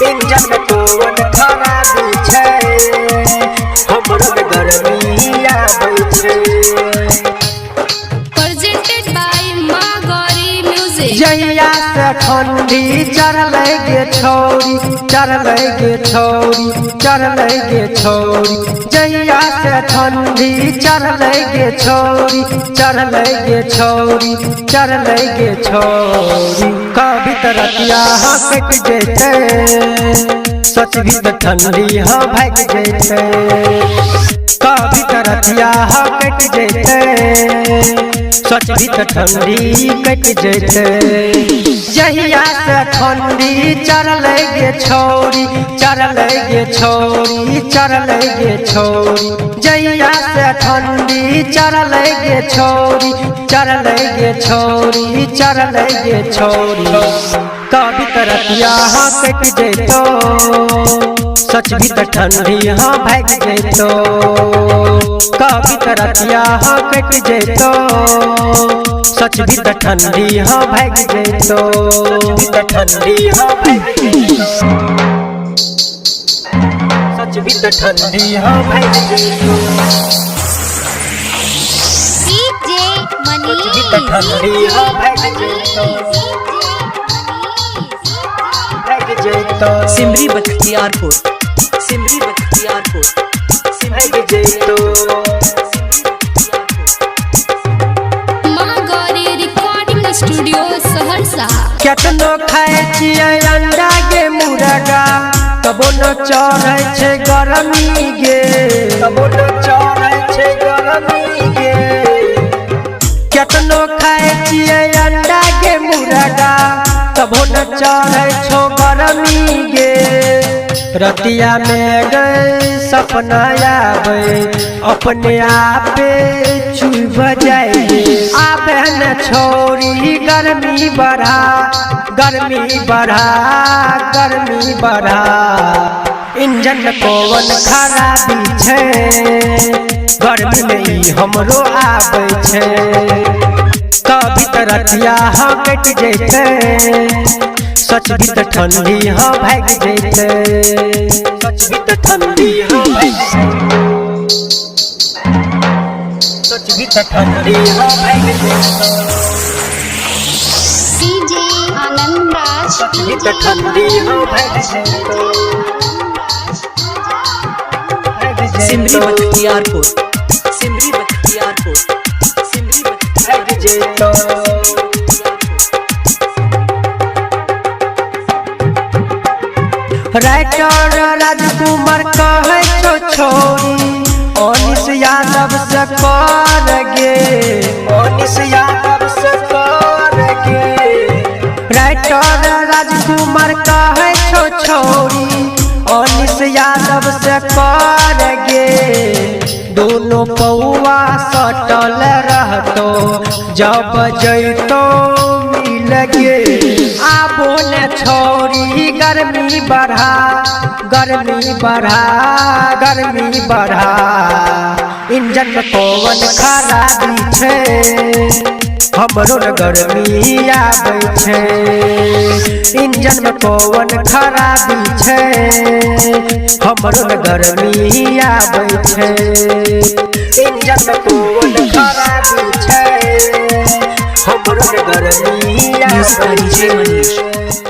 Engine में कोन खराबी छै हमरो में गर्मी आबै छै। Presented by माँ गौरी म्यूजिक। जहिया से ठंडी चढ़ले गे छौरी चढ़ले गे छौरी चढ़ले गे छौरी जहिया से ठंडी चढ़ले गे छौरी चढ़ले गे छौरी चढ़ले गे छौरी कभी तरतिया कट जेते सच भी तो ठंडी भाग जेते कभी तरतिया कट जेते सच भी तो ठंडी कट जेते। जहिया से ठंडी चढ़ले गे छौरी चढ़ले गे छौरी चढ़ले गे छौरी जहिया से ठंडी चढ़ले गे छौरी चढ़ले गे छौरी चढ़ले गे छौरी कभी तरतिया कट जेतो सच भी तो ठंडी भाग जेतो कभी तरतिया कट जेतो सच भी तो ठंडी भाग जेतो ठंडी भाग जेतो सच भी तो ठंडी भाग जेतो सच भी तो ठंडी भाग जेतो भाग जेतो सिमरी बख्तियारपुर सिमरी बख्तियारपुर भाग जेतो। माँ गौरी रिकॉर्डिंग स्टूडियो सहरसा। केतनो खाए छियै अंडा गे मुर्गा तबो न चढ़ै छै गरमी गे तबो न चढ़ै छै गरमी गे केतनो खाए छियै अंडा गे मुर्गा तबो न चढ़ै छौ गरमी गे रतिया में गए सपना आवे अपने आपे चुभ जाए आबे न छोरी गर्मी बढ़ा गर्मी बढ़ा गर्मी बढ़ा इंजन में कौन खराबी छै गर्मी में ई हमरो आबै छै कभी तरतिया कट जेते सच भी तो ठंडी भाग जेते सच भी तो ठंडी भाग सच भी तो ठंडी भाग जेते डीजे आनंद राज सच भी तो ठंडी भाग जेते सिमरी बख्तियारपुर सिमरी बख्तियारपुर सिमरी भाग जेते। राइटर राजकुमार कहे छो छोरी अनिस यादव से कर गे अनिस यादव से कर गे राइटर राजकुमार कहे छो छोरी अनिस यादव से कर गे दोनों पौआ सटल रहतो जब जैतो मिल गे आबो न छोरी गर्मी बढ़ा गर्मी बढ़ा गर्मी बढ़ा इंजन में कौन खराबी छै हमरो न गर्मी आबै छै इंजन में कौन खराबी छै हमरो न गर्मी आबै छै इंजन में कौन खराबी छै हमरो न गर्मी आबै छै।